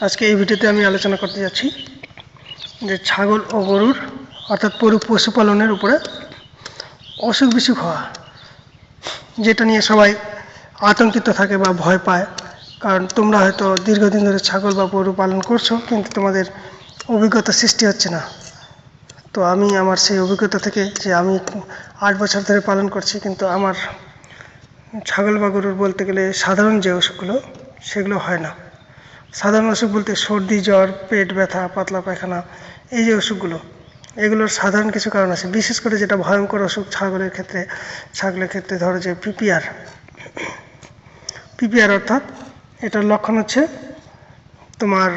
আজকে এই ভিডিওতে আমি আলোচনা করতে যাচ্ছি যে ছাগল ও গরুর অর্থাৎ পশুপালনের উপরে অসুখ বিসুখ হওয়া, যেটা নিয়ে সবাই আতঙ্কিত থাকে বা ভয় পায়। কারণ তোমরা হয়তো দীর্ঘদিন ধরে ছাগল বা গরু পালন করছো, কিন্তু তোমাদের অভিজ্ঞতা সৃষ্টি হচ্ছে না। তো আমি আমার সেই অভিজ্ঞতা থেকে, যে আমি 8 বছর ধরে পালন করছি, কিন্তু আমার ছাগল বা গরুর বলতে গেলে সাধারণ যে অসুখগুলো সেগুলো হয় না। সাধারণ অসুখ বলতে সর্দি, জ্বর, পেট ব্যথা, পাতলা পায়খানা, এই যে অসুখগুলো, এগুলোর সাধারণ কিছু কারণ আছে। বিশেষ করে যেটা ভয়ঙ্কর অসুখ ছাগলের ক্ষেত্রে ধরো যে পিপিআর অর্থাৎ এটার লক্ষণ হচ্ছে তোমার,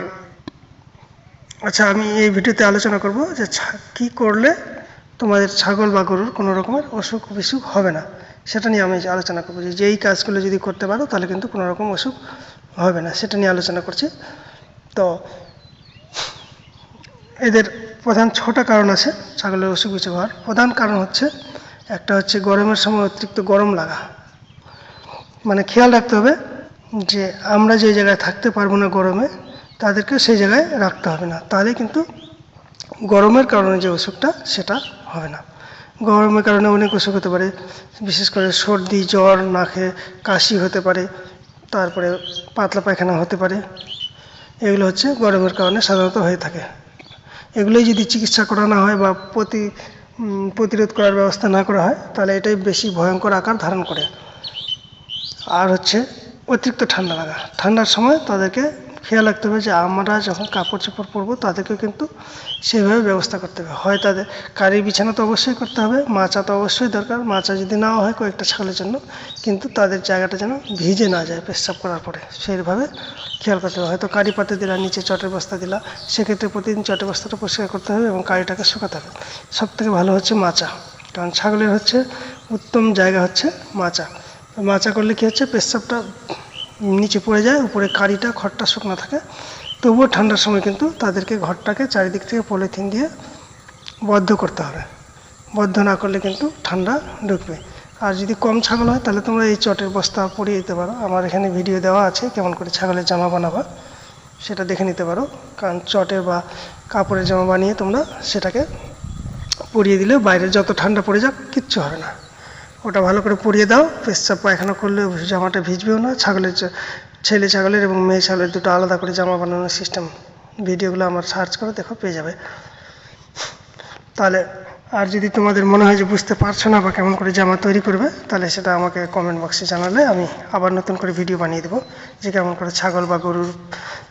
আচ্ছা আমি এই ভিডিওতে আলোচনা করব যে কি করলে তোমাদের ছাগল বা গরুর কোনো রকমের অসুখ বিসুখ হবে না, সেটা নিয়ে আমি আলোচনা করবো। যে এই কাজগুলো যদি করতে পারো তাহলে কিন্তু কোনো রকম অসুখ হবে না, সেটা নিয়ে আলোচনা করছি। তো এদের প্রধান 6টা কারণ আছে ছাগলের অসুখ বিসুখ হওয়ার। প্রধান কারণ হচ্ছে, একটা হচ্ছে গরমের সময় অতিরিক্ত গরম লাগা। মানে খেয়াল রাখতে হবে যে আমরা যে জায়গায় থাকতে পারবো না গরমে, তাদেরকে সেই জায়গায় রাখতে হবে না, তাহলে কিন্তু গরমের কারণে যে অসুখটা সেটা হবে না। গরমের কারণে অনেক অসুখ হতে পারে, বিশেষ করে সর্দি, জ্বর, নাকে কাশি হতে পারে, তারপরে পাতলা পায়খানা হতে পারে। এগুলো হচ্ছে গরমের কারণে সাধারণত হয়ে থাকে। এগুলোই যদি চিকিৎসা করা না হয় বা প্রতিরোধ করার ব্যবস্থা না করা হয়, তাহলে এটাই বেশি ভয়ঙ্কর আকার ধারণ করে। আর হচ্ছে অতিরিক্ত ঠান্ডা লাগা। ঠান্ডার সময় তাদেরকে খেয়াল রাখতে হবে যে আমরা যখন কাপড় চোপড় পরবো তাদেরকেও কিন্তু সেইভাবে ব্যবস্থা করতে হবে। হয় তাদের কারির বিছানা তো অবশ্যই করতে হবে, মাচা তো অবশ্যই দরকার। মাচা যদি নাও হয় কয়েকটা ছাগলের জন্য, কিন্তু তাদের জায়গাটা যেন ভিজে না যায় পেচ্ছাপ করার পরে, সেইভাবে খেয়াল করতে হবে। হয়তো কারি পাতে দিলা, নিচে চটের বস্তা দিলা, সেক্ষেত্রে প্রতিদিন চটের বস্তাটা পরিষ্কার করতে হবে এবং কারিটাকে শুকাতে হবে। সবথেকে ভালো হচ্ছে মাচা, কারণ ছাগলের হচ্ছে উত্তম জায়গা হচ্ছে মাচা। মাচা করলে কী হচ্ছে, পেচ্ছাপটা নিচে পড়ে যায়, উপরে কারিটা খড়টা শুকনো থাকে। তবুও ঠান্ডার সময় কিন্তু তাদেরকে ঘরটাকে চারিদিক থেকে পলিথিন দিয়ে বদ্ধ করতে হবে। বদ্ধ না করলে কিন্তু ঠান্ডা ঢুকবে। আর যদি কম ছাগল হয় তাহলে তোমরা এই চটের বস্তা পরিয়ে দিতে পারো। আমার এখানে ভিডিও দেওয়া আছে কেমন করে ছাগলের জামা বানাবা, সেটা দেখে নিতে পারো। কারণ চটের বা কাপড়ের জামা বানিয়ে তোমরা সেটাকে পরিয়ে দিলে বাইরে যত ঠান্ডা পড়ে যাক কিচ্ছু হবে না। ওটা ভালো করে পরিয়ে দাও, পেচ্ছাপ পায়খানা করলে জামাটা ভিজবেও না। ছেলে ছাগলের এবং মেয়ে ছাগলের দুটো আলাদা করে জামা বানানোর সিস্টেম, ভিডিওগুলো আমার সার্চ করে দেখো, পেয়ে যাবে। তাহলে আর যদি তোমাদের মনে হয় যে বুঝতে পারছো না বা কেমন করে জামা তৈরি করবে, তাহলে সেটা আমাকে কমেন্ট বক্সে জানালে আমি আবার নতুন করে ভিডিও বানিয়ে দেবো, যে কেমন করে ছাগল বা গরুর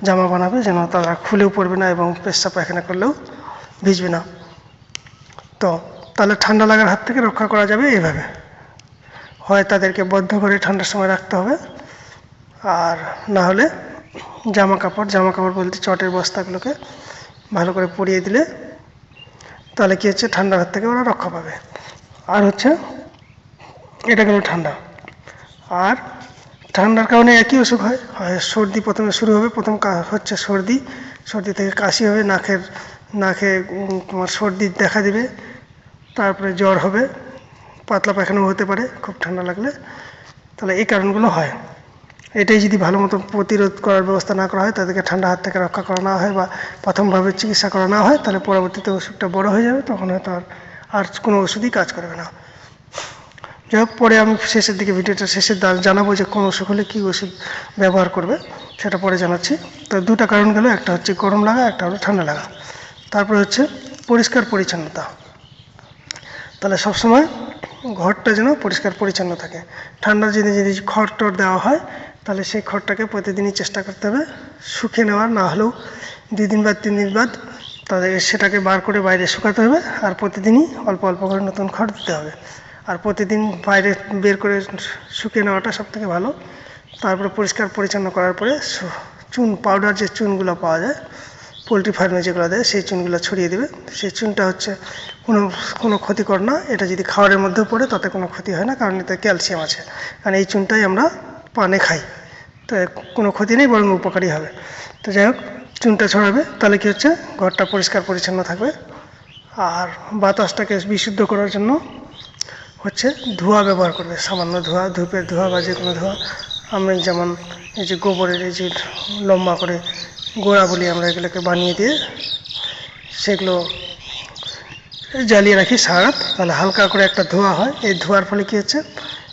জামা বানাবে যেন তারা খুলেও পড়বে না এবং পেচ্ছাপ পায়খানা করলেও ভিজবে না। তো তাহলে ঠান্ডা লাগার হাত থেকে রক্ষা করা যাবে এইভাবে। হয় তাদেরকে বদ্ধ করে ঠান্ডার সময় রাখতে হবে, আর না হলে জামা কাপড় বলতে চটের বস্তাগুলোকে ভালো করে পরিয়ে দিলে তাহলে কী হচ্ছে, ঠান্ডার হাত থেকে ওরা রক্ষা পাবে। আর হচ্ছে এটা গেল ঠান্ডা। আর ঠান্ডার কারণে একই অসুখ হয় সর্দি প্রথমে শুরু হবে। প্রথম হচ্ছে সর্দি থেকে কাশি হবে, নাকে তোমার সর্দি দেখা দিবে, তারপরে জ্বর হবে, পাতলা পায়খানাও হতে পারে খুব ঠান্ডা লাগলে। তাহলে এই কারণগুলো হয়। এটাই যদি ভালো মতো প্রতিরোধ করার ব্যবস্থা না করা হয়, তাদেরকে ঠান্ডা হাত থেকে রক্ষা করা না হয় বা প্রথমভাবে চিকিৎসা করা না হয়, তাহলে পরবর্তীতে ওষুধটা বড় হয়ে যাবে, তখন হয়তো আর কোনো ওষুধই কাজ করবে না। যাই হোক, পরে আমি শেষের দিকে ভিডিওটা শেষে জানাবো যে কোন অসুখ হলে কী ওষুধ ব্যবহার করবে, সেটা পরে জানাচ্ছি। তো দুটা কারণ গেল, একটা হচ্ছে গরম লাগা, একটা হলো ঠান্ডা লাগা। তারপরে হচ্ছে পরিষ্কার পরিচ্ছন্নতা। তাহলে সবসময় ঘরটা যেন পরিষ্কার পরিচ্ছন্ন থাকে। ঠান্ডার যদি খড় টড় দেওয়া হয়, তাহলে সেই খড়টাকে প্রতিদিনই চেষ্টা করতে হবে শুকিয়ে নেওয়ার, না হলেও 2 দিন বা 3 দিন বাদ তাদের সেটাকে বার করে বাইরে শুকাতে হবে। আর প্রতিদিনই অল্প অল্প করে নতুন খড় দিতে হবে। আর প্রতিদিন বাইরে বের করে শুকিয়ে নেওয়াটা সবথেকে ভালো। তারপরে পরিষ্কার পরিচ্ছন্ন করার পরে চুন পাউডার, যে চুনগুলো পাওয়া যায় পোলট্রি ফার্মে যেগুলো দেয়, সেই চুনগুলো ছড়িয়ে দেবে। সেই চুনটা হচ্ছে কোনো ক্ষতিকর না। এটা যদি খাবারের মধ্যেও পড়ে তাতে কোনো ক্ষতি হয় না, কারণ এতে ক্যালসিয়াম আছে। কারণ এই চুনটাই আমরা পানে খাই, তো কোনো ক্ষতি নেই, বরং উপকারী হবে। তো যাই হোক, চুনটা ছড়াবে, তাহলে কী হচ্ছে, ঘরটা পরিষ্কার পরিচ্ছন্ন থাকবে। আর বাতাসটাকে বিশুদ্ধ করার জন্য হচ্ছে ধোঁয়া ব্যবহার করবে, সামান্য ধোঁয়া, ধূপের ধোঁয়া বা যে কোনো ধোঁয়া। আমি যেমন এই যে গোবরের এই যে লম্বা করে গোড়া বলি আমরা এগুলোকে, বানিয়ে দিয়ে সেগুলো জ্বালিয়ে রাখি সারা রাত। তাহলে হালকা করে একটা ধোঁয়া হয়। এই ধোঁয়ার ফলে কী হচ্ছে,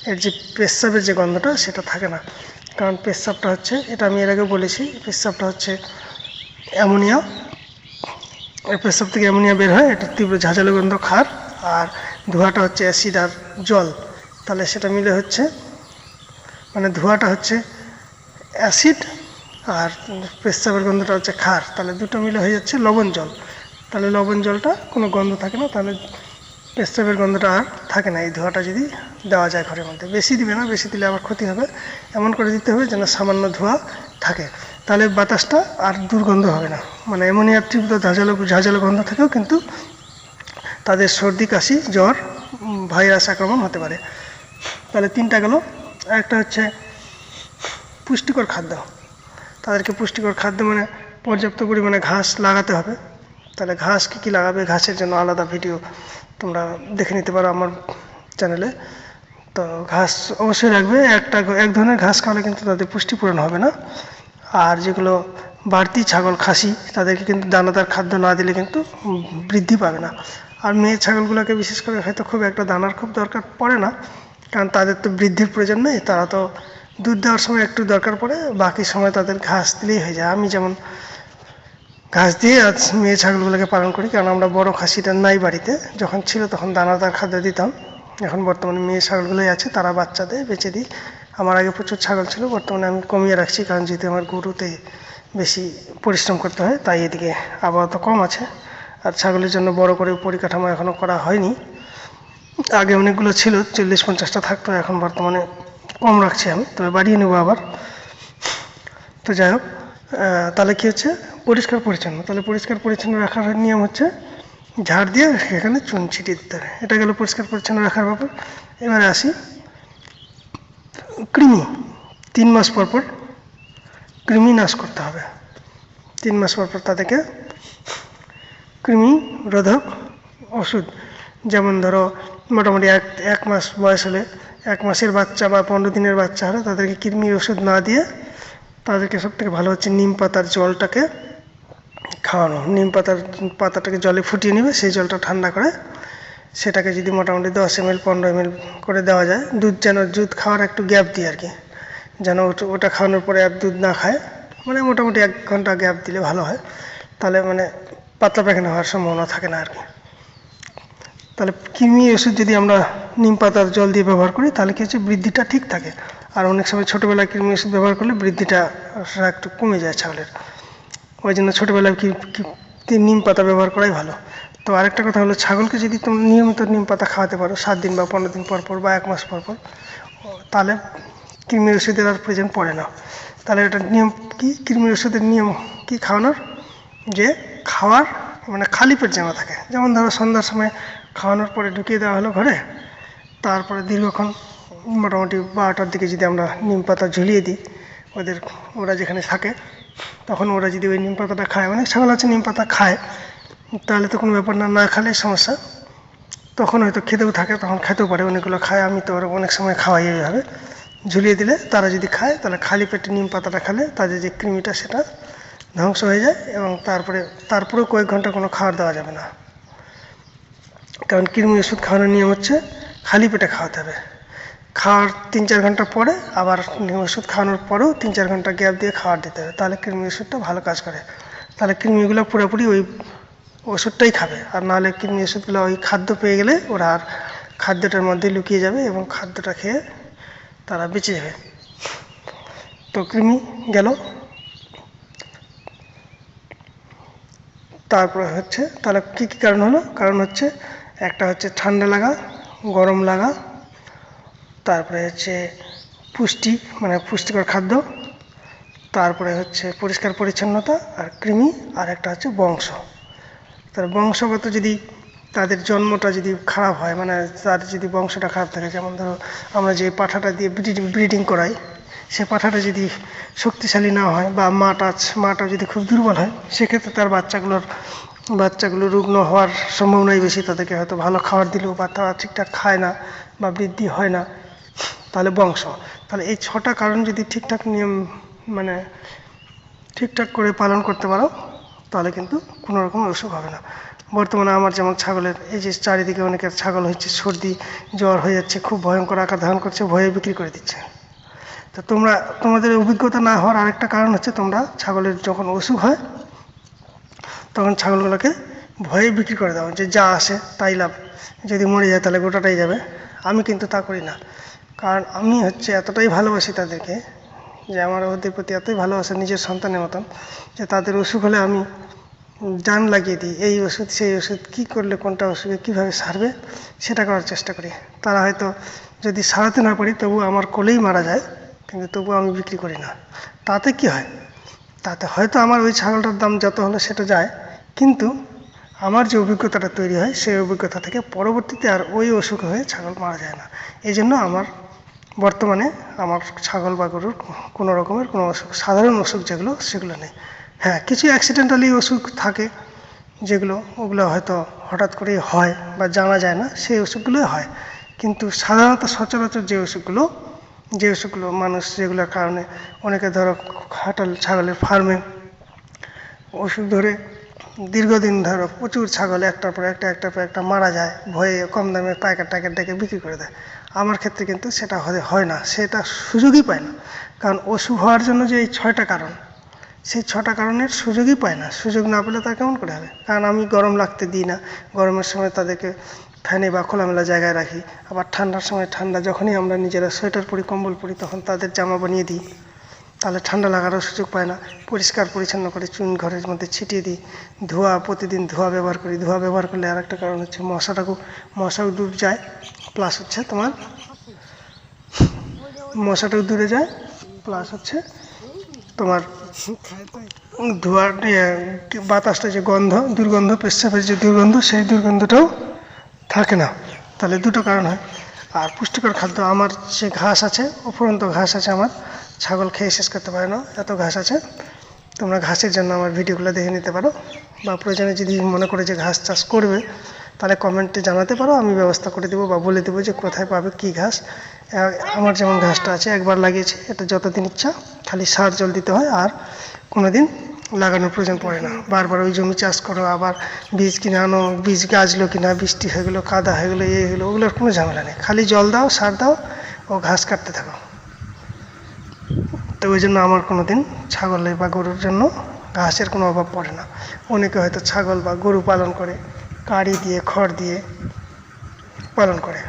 এর যে পেচ্ছাপের যে গন্ধটা সেটা থাকে না। কারণ পেচ্ছাপটা হচ্ছে, এটা আমি এর আগে বলেছি, পেচ্ছাপটা হচ্ছে অ্যামোনিয়া। এই পেচ্ছাপ থেকে অ্যামোনিয়া বের হয়, এটা তীব্র ঝাঁঝালো গন্ধ, খার। আর ধোঁয়াটা হচ্ছে অ্যাসিড আর জল। তাহলে সেটা মিলে হচ্ছে, মানে ধোঁয়াটা হচ্ছে অ্যাসিড আর পেচ্ছাপের গন্ধটা হচ্ছে খার। তাহলে দুটো মিলে হয়ে যাচ্ছে লবণ জল। তাহলে লবণ জলটা কোনো গন্ধ থাকে না, তাহলে পেচ্ছাপের গন্ধটা আর থাকে না এই ধোঁয়াটা যদি দেওয়া যায় ঘরের মধ্যে। বেশি দিবে না, বেশি দিলে আবার ক্ষতি হবে। এমন করে দিতে হবে যেন সামান্য ধোঁয়া থাকে, তাহলে বাতাসটা আর দুর্গন্ধ হবে না। মানে অ্যামোনিয়ার তীব্র ঝাঁঝালো গন্ধ থেকেও কিন্তু তাদের সর্দি, কাশি, জ্বর, ভাইরাস আক্রমণ হতে পারে। তাহলে 3টা গেল। একটা হচ্ছে পুষ্টিকর খাদ্য। তাদেরকে পুষ্টিকর খাদ্য মানে পর্যাপ্ত পরিমাণে ঘাস লাগাতে হবে। তাহলে ঘাস কী কী লাগাবে, ঘাসের জন্য আলাদা ভিডিও তোমরা দেখে নিতে পারো আমার চ্যানেলে। তো ঘাস অবশ্যই রাখবে। এক ধরনের ঘাস খাওয়ালে কিন্তু তাদের পুষ্টি পূরণ হবে না। আর যেগুলো বাড়তি ছাগল, খাসি, তাদেরকে কিন্তু দানাদার খাদ্য না দিলে কিন্তু বৃদ্ধি পাবে না। আর মেয়ে ছাগলগুলোকে বিশেষ করে হয়তো খুব একটা দানার খুব দরকার পড়ে না, কারণ তাদের তো বৃদ্ধির প্রয়োজন নেই। তারা তো দুধ দেওয়ার সময় একটু দরকার পড়ে, বাকি সময় তাদের ঘাস দিলেই হয়ে যায়। আমি যেমন ঘাস দিয়ে আজ মেয়ে ছাগলগুলোকে পালন করি, কারণ আমরা বড় খাসিটা নাই বাড়িতে। যখন ছিল তখন দানাদার খাদ্য দিতাম। এখন বর্তমানে মেয়ে ছাগলগুলোই আছে, তারা বাচ্চা দেয়, বেচে দিই। আমার আগে প্রচুর ছাগল ছিল, বর্তমানে আমি কমিয়ে রাখছি, কারণ যেহেতু আমার গরুতে বেশি পরিশ্রম করতে হয়, তাই এদিকে আবহাওয়া তো কম আছে। আর ছাগলের জন্য বড় করে পরিকাঠামো এখনও করা হয়নি। আগে অনেকগুলো ছিল, 40-50টা থাকতো, এখন বর্তমানে কম রাখছি আমি, তবে বাড়িয়ে নেবো আবার। তো যাই হোক, তাহলে কী হচ্ছে, পরিষ্কার পরিচ্ছন্ন। তাহলে পরিষ্কার পরিচ্ছন্ন রাখার নিয়ম হচ্ছে ঝাড় দিয়ে এখানে চুন ছিটিয়ে দিতে হবে। এটা গেল পরিষ্কার পরিচ্ছন্ন রাখার ব্যাপার। এবারে আসি কৃমি। 3 মাস পর পর কৃমি নাশ করতে হবে। 3 মাস পর পর তাদেরকে কৃমি রোধক ওষুধ, যেমন ধরো মোটামুটি এক মাস বয়স হলে, 1 মাসের বাচ্চা বা 15 দিনের বাচ্চা হলে তাদেরকে কৃমির ওষুধ না দিয়ে তাদেরকে সবথেকে ভালো হচ্ছে নিম পাতার জলটাকে খাওয়ানো। নিম পাতাটাকে জলে ফুটিয়ে নেবে, সেই জলটা ঠান্ডা করে সেটাকে যদি মোটামুটি 10 ml 15 ml করে দেওয়া যায়, দুধ খাওয়ার একটু গ্যাপ দিয়ে আর কি, যেন ওটা খাওয়ানোর পরে আর দুধ না খায়, মানে মোটামুটি 1 ঘন্টা গ্যাপ দিলে ভালো হয়। তাহলে মানে পাতলা পায়খানা হওয়ার সম্ভাবনা থাকে না আর কি। তাহলে কৃমি ওষুধ যদি আমরা নিম পাতার জল দিয়ে ব্যবহার করি, তাহলে কি হচ্ছে, বৃদ্ধিটা ঠিক থাকে। আর অনেক সময় ছোটোবেলায় কৃমি ওষুধ ব্যবহার করলে বৃদ্ধিটা একটু কমে যায় ছাগলের, ওই জন্য ছোটোবেলায় নিম পাতা ব্যবহার করাই ভালো। তো আরেকটা কথা হলো, ছাগলকে যদি তুমি নিয়মিত নিম পাতা খাওয়াতে পারো 7 দিন বা 15 দিন পর পর বা 1 মাস পর পর, তাহলে কৃমির ওষুধের আর প্রয়োজন পড়ে না। তাহলে এটা নিয়ম কি, কৃমির ওষুধের নিয়ম কি খাওয়ানোর, যে খাওয়ার মানে খালি পেট যেন থাকে। যেমন ধরো সন্ধ্যার সময় খাওয়ানোর পরে ঢুকিয়ে দেওয়া হলো ঘরে, তারপরে দীর্ঘক্ষণ মোটামুটি 12টার দিকে যদি আমরা নিম পাতা ঝুলিয়ে দিই ওরা যেখানে থাকে, তখন ওরা যদি ওই নিম পাতাটা খায়, অনেক ছাগল আছে নিম পাতা খায়, তাহলে তো কোনো ব্যাপার না, না খেলে সমস্যা। তখন হয়তো খেতেও থাকে, তখন খেতেও পারে, অনেকগুলো খায়। আমি তো অনেক সময় খাওয়াই এইভাবে ঝুলিয়ে দিলে, তারা যদি খায় তাহলে খালি পেটে নিম পাতাটা খেলে তাদের যে কৃমিটা সেটা ধ্বংস হয়ে যায়। এবং তারপরেও কয়েক ঘন্টা কোনো খাবার দেওয়া যাবে না, কারণ কৃমি ওষুধ খাওয়ানোর নিয়ম হচ্ছে খালি পেটে খাওয়াতে হবে। খাওয়ার 3-4 ঘন্টা পরে আবার ওষুধ খাওয়ানোর পরেও 3-4 ঘন্টা গ্যাপ দিয়ে খাবার দিতে হবে, তাহলে কৃমি ওষুধটা ভালো কাজ করে। তাহলে কৃমিগুলো পুরোপুরি ওই ওষুধটাই খাবে। আর নাহলে কৃমি ওষুধগুলো ওই খাদ্য পেয়ে গেলে ওরা আর খাদ্যটার মধ্যে লুকিয়ে যাবে এবং খাদ্যটা খেয়ে তারা বেঁচে যাবে। তো কৃমি গেল। তারপরে হচ্ছে, তাহলে কী কী কারণ হলো, কারণ হচ্ছে একটা হচ্ছে ঠান্ডা লাগা, গরম লাগা, তারপরে হচ্ছে মানে পুষ্টিকর খাদ্য, তারপরে হচ্ছে পরিষ্কার পরিচ্ছন্নতা আর কৃমি, আর একটা হচ্ছে বংশ। তার বংশগত যদি তাদের জন্মটা যদি খারাপ হয়, মানে তার যদি বংশটা খারাপ থাকে, যেমন ধরো আমরা যে পাঠাটা দিয়ে ব্রিডিং করাই, সে পাঠাটা যদি শক্তিশালী না হয় বা মাটা যদি খুব দুর্বল হয়, সেক্ষেত্রে তার বাচ্চাগুলো রুগ্ন হওয়ার সম্ভাবনাই বেশি। তাদেরকে হয়তো ভালো খাবার দিলেও বা তারা ঠিকঠাক খায় না বা বৃদ্ধি হয় না। তাহলে বংশ, তাহলে এই 6টা কারণ যদি ঠিকঠাক নিয়ম মানে ঠিকঠাক করে পালন করতে পারো তাহলে কিন্তু কোনো রকম অসুখ হবে না। বর্তমানে আমার যেমন ছাগলের এই যে চারিদিকে অনেকের ছাগল হচ্ছে, সর্দি জ্বর হয়ে যাচ্ছে, খুব ভয়ঙ্কর আকার ধারণ করছে, ভয়ে বিক্রি করে দিচ্ছে। তো তোমাদের অভিজ্ঞতা না হওয়ার আরেকটা কারণ হচ্ছে তোমরা ছাগলের যখন অসুখ হয় তখন ছাগলগুলোকে ভয়ে বিক্রি করে দাও, যে যা আসে তাই লাভ, যদি মরে যায় তাহলে গোটাটাই যাবে। আমি কিন্তু তা করি না, কারণ আমি এতটাই ভালোবাসি তাদেরকে, যে আমার ওদের প্রতি এতই ভালোবাসা নিজের সন্তানের মতন, যে তাদের অসুখ হলে আমি জান লাগিয়ে দিই, এই ওষুধ সেই ওষুধ, কী করলে কোনটা ওষুধে কীভাবে সারবে সেটা করার চেষ্টা করি। তারা হয়তো যদি সারাতে না পারি তবু আমার কোলেই মারা যায়, কিন্তু তবু আমি বিক্রি করি না। তাতে কি হয়, তাতে হয়তো আমার ওই ছাগলটার দাম যত হলো সেটা যায়, কিন্তু আমার যে অভিজ্ঞতাটা তৈরি হয় সেই অভিজ্ঞতা থেকে পরবর্তীতে আর ওই অসুখ হয়ে ছাগল মারা যায় না। এই জন্য আমার বর্তমানে আমার ছাগল বা গরুর কোনো রকমের কোনো অসুখ, সাধারণ অসুখ যেগুলো সেগুলো নেই। হ্যাঁ, কিছু অ্যাক্সিডেন্টালি অসুখ থাকে ওগুলো হয়তো হঠাৎ করেই হয় বা জানা যায় না, সেই অসুখগুলোই হয়। কিন্তু সাধারণত সচরাচর যে অসুখগুলো মানুষ যেগুলোর কারণে অনেকে ধরো খাটাল ছাগলের ফার্মে ওষুধ ধরে দীর্ঘদিন ধরো প্রচুর ছাগল একটার পর একটা মারা যায়, ভয়ে কম দামে পাইকার ডেকে বিক্রি করে দেয়। আমার ক্ষেত্রে কিন্তু সেটা হয় না, সেটা সুযোগই পায় না। কারণ অসুখ হওয়ার জন্য যে এই 6টা কারণ, সেই 6টা কারণের সুযোগই পায় না। সুযোগ না পেলে তা কেমন করে হবে? কারণ আমি গরম লাগতে দিই না, গরমের সময় তাদেরকে ফ্যানে বা খোলামেলা জায়গায় রাখি। আবার ঠান্ডার সময় যখনই আমরা নিজেরা সোয়েটার পরি, কম্বল পরি, তখন তাদের জামা বানিয়ে দিই, তাহলে ঠান্ডা লাগারও সুযোগ পায় না। পরিষ্কার পরিচ্ছন্ন করে চুন ঘরের মধ্যে ছিটিয়ে দিই। প্রতিদিন ধোয়া ব্যবহার করি। ধোয়া ব্যবহার করলে আরেকটা কারণ হচ্ছে মশাও দূর যায়, প্লাস তোমার মশাটাও দূরে যায়, প্লাস তোমার ধোয়ার বাতাসটা যে দুর্গন্ধ, পেচ্ছাপের যে দুর্গন্ধ, সেই দুর্গন্ধটাও থাকে না। তাহলে দুটো কারণ হয়। আর পুষ্টিকর খাদ্য, আমার যে ঘাস আছে, উপরন্ত ঘাস আছে, আমার ছাগল খেয়ে শেষ করতে পারে না, এত ঘাস আছে। তোমরা ঘাসের জন্য আমার ভিডিওগুলো দেখে নিতে পারো, বা প্রয়োজনে যদি মনে করে যে ঘাস চাষ করবে তাহলে কমেন্টে জানাতে পারো, আমি ব্যবস্থা করে দেবো বা বলে দেবো যে কোথায় পাবে কী ঘাস। আমার যেমন ঘাসটা আছে, একবার লাগিয়েছি, এটা যতদিন ইচ্ছা খালি সার জল দিতে হয়, আর কোনো দিন লাগানোর প্রয়োজন পড়ে না। বারবার ওই জমি চাষ করো, আবার বীজ কিনে আনো, বীজ গাছলো কিনা, বৃষ্টি হয়ে গেলো, কাদা হয়ে গেলো, হলো, ওগুলোর কোনো ঝামেলা নেই। খালি জল দাও, সার দাও, ও ঘাস কাটতে থাকো। তো ওই জন্য আমার কোনো দিন ছাগলের বা গরুর জন্য ঘাসের কোনো অভাব পড়ে না। অনেকে হয়তো ছাগল বা গরু পালন করে কাড়ি দিয়ে, খড় দিয়ে পালন করে,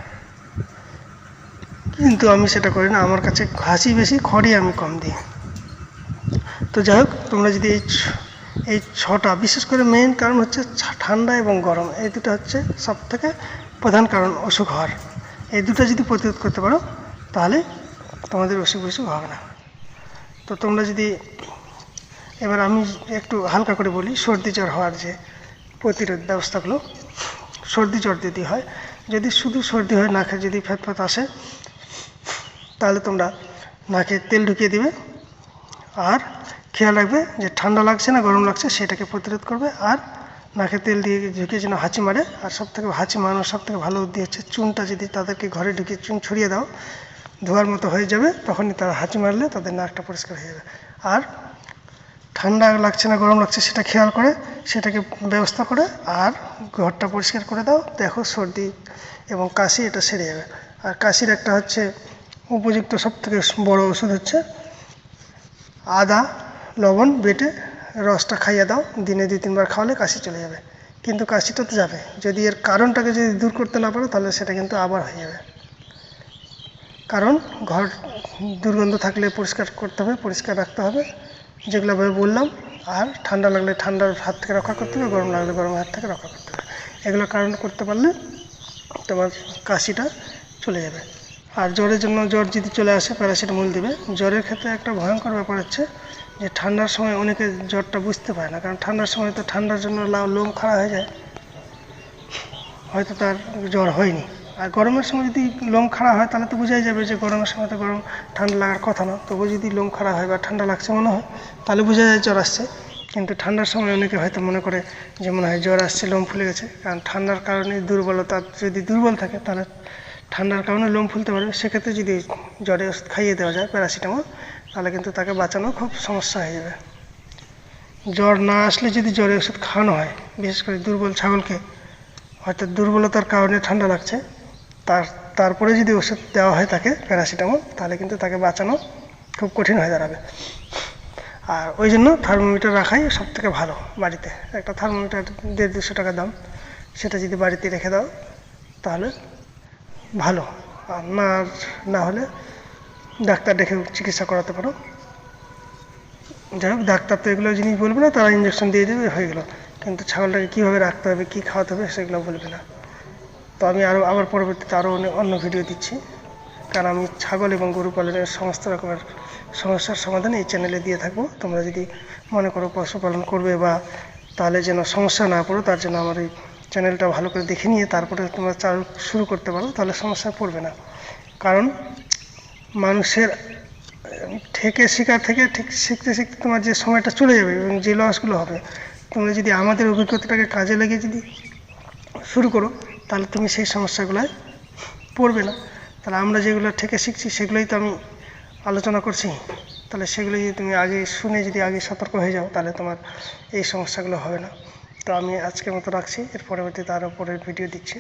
কিন্তু আমি সেটা করি না। আমার কাছে ঘাসই বেশি, খড়ই আমি কম দিই। তো যাই হোক, তোমরা যদি এই 6টা, বিশেষ করে মেইন কারণ হচ্ছে ঠান্ডা এবং গরম, এই দুটো হচ্ছে সব থেকে প্রধান কারণ অসুখ হওয়ার। এই দুটো যদি প্রতিরোধ করতে পারো তাহলে তোমাদের অসুখ হবে না। তো তোমরা যদি, এবার আমি একটু হালকা করে বলি, সর্দি জ্বর হওয়ার যে প্রতিরোধ ব্যবস্থাগুলো। সর্দি জ্বর যদি শুধু সর্দি হয়, নাকে যদি ফ্যাত আসে, তাহলে তোমরা নাকে তেল ঢুকিয়ে দিবে, আর খেয়াল রাখবে যে ঠান্ডা লাগছে না গরম লাগছে, সেটাকে প্রতিরোধ করবে। আর নাকে তেল দিয়ে ঢুকিয়ে যেন হাঁচি মারে, আর হাঁচি মারানোর সবথেকে ভালো বুদ্ধি হচ্ছে চুনটা যদি তাদেরকে ঘরে ঢুকিয়ে চুন ছড়িয়ে দাও, ধোয়ার মতো হয়ে যাবে, তখনই তারা হাঁচি মারলে তাদের নাকটা পরিষ্কার হয়ে যাবে। আর ঠান্ডা লাগছে না গরম লাগছে সেটা খেয়াল করে সেটাকে ব্যবস্থা করে আর ঘরটা পরিষ্কার করে দাও, দেখো সর্দি এবং কাশি এটা সেরে যাবে। আর কাশির একটা উপযুক্ত সবথেকে বড় ওষুধ হচ্ছে আদা লবণ বেটে রসটা খাইয়ে দাও, দিনে 2-3 বার খাওয়ালে কাশি চলে যাবে। কিন্তু কাশিটা তো যাবে, যদি এর কারণটাকে যদি দূর করতে না পারো তাহলে সেটা কিন্তু আবার হয়ে যাবে। কারণ ঘর দুর্গন্ধ থাকলে পরিষ্কার করতে হবে, পরিষ্কার রাখতে হবে, যেগুলো আমি বললাম। আর ঠান্ডা লাগলে ঠান্ডার হাত থেকে রক্ষা করতে হবে, গরম লাগলে গরমের হাত থেকে রক্ষা করতে হবে। এগুলো কারণ করতে পারলে তোমার কাশিটা চলে যাবে। আর জ্বরের জন্য, জ্বর যদি চলে আসে প্যারাসিটামল দিবে। জ্বরের ক্ষেত্রে একটা ভয়ঙ্কর ব্যাপার হচ্ছে যে ঠান্ডার সময় অনেকে জ্বরটা বুঝতে পারে না, কারণ ঠান্ডার সময় তো ঠান্ডার জন্য লোম খাড়া হয়ে যায়, হয়তো তার জ্বর হয়নি। আর গরমের সময় যদি লোম খাড়া হয় তাহলে তো বোঝাই যাবে যে গরমের সময় তো ঠান্ডা লাগার কথা না, তবু যদি লোম খাড়া হয় বা ঠান্ডা লাগছে মনে হয় তাহলে বোঝা যায় জ্বর আসছে। কিন্তু ঠান্ডার সময় অনেকে হয়তো মনে করে যে মনে হয় জ্বর আসছে, লোম ফুলে গেছে। কারণ ঠান্ডার কারণে দুর্বলতা, যদি দুর্বল থাকে তাহলে ঠান্ডার কারণে লোম ফুলতে পারে। সেক্ষেত্রে যদি জ্বরের ওষুধ খাইয়ে দেওয়া যায় প্যারাসিটামল, তাহলে কিন্তু তাকে বাঁচানো খুব সমস্যা হয়ে যাবে। জ্বর না আসলে যদি জ্বরের ওষুধ খাওয়ানো হয়, বিশেষ করে দুর্বল ছাগলকে হয়তো দুর্বলতার কারণে ঠান্ডা লাগছে, তারপরে যদি ওষুধ দেওয়া হয় তাকে প্যারাসিটামল, তাহলে কিন্তু তাকে বাঁচানো খুব কঠিন হয়ে দাঁড়াবে। আর ওই জন্য থার্মোমিটার রাখাই সবথেকে ভালো। বাড়িতে একটা থার্মোমিটার 150-200 টাকা দাম, সেটা যদি বাড়িতে রেখে দাও তাহলে ভালো। আর না হলে ডাক্তার দেখে চিকিৎসা করাতে পারো। যাই হোক, ডাক্তার তো এগুলো জিনিস বলবে না, তারা ইঞ্জেকশন দিয়ে দেবে, হয়ে গেল। কিন্তু ছাগলটাকে কীভাবে রাখতে হবে, কী খাওয়াতে হবে, সেগুলো বলবে না। তো আমি আবার পরবর্তীতে আরও অন্য ভিডিও দিচ্ছি, কারণ আমি ছাগল এবং গরু পালনের সমস্ত রকমের সমস্যার সমাধান এই চ্যানেলে দিয়ে থাকবো। তোমরা যদি মনে করো পশুপালন করবে বা তাহলে যেন সমস্যা না পড়ো, তার জন্য আমার এই চ্যানেলটা ভালো করে দেখে নিয়ে তারপরে তোমরা শুরু করতে পারো, তাহলে সমস্যা পড়বে না। কারণ মানুষের থেকে শেখার থেকে ঠিক শিখতে শিখতে তোমার যে সময়টা চলে যাবে এবং যে লসগুলো হবে, তোমরা যদি আমাদের অভিজ্ঞতাটাকে কাজে লাগিয়ে যদি শুরু করো, তাহলে তুমি সেই সমস্যাগুলোয় পড়বে না। তাহলে আমরা যেগুলো থেকে শিখছি সেগুলোই তো আমি আলোচনা করছি, তাহলে সেগুলো যদি তুমি আগে শুনে যদি আগে সতর্ক হয়ে যাও, তাহলে তোমার এই সমস্যাগুলো হবে না। তো আমি আজকের মতো রাখছি, এর পরবর্তীতে আরও পরের ভিডিও দিচ্ছি।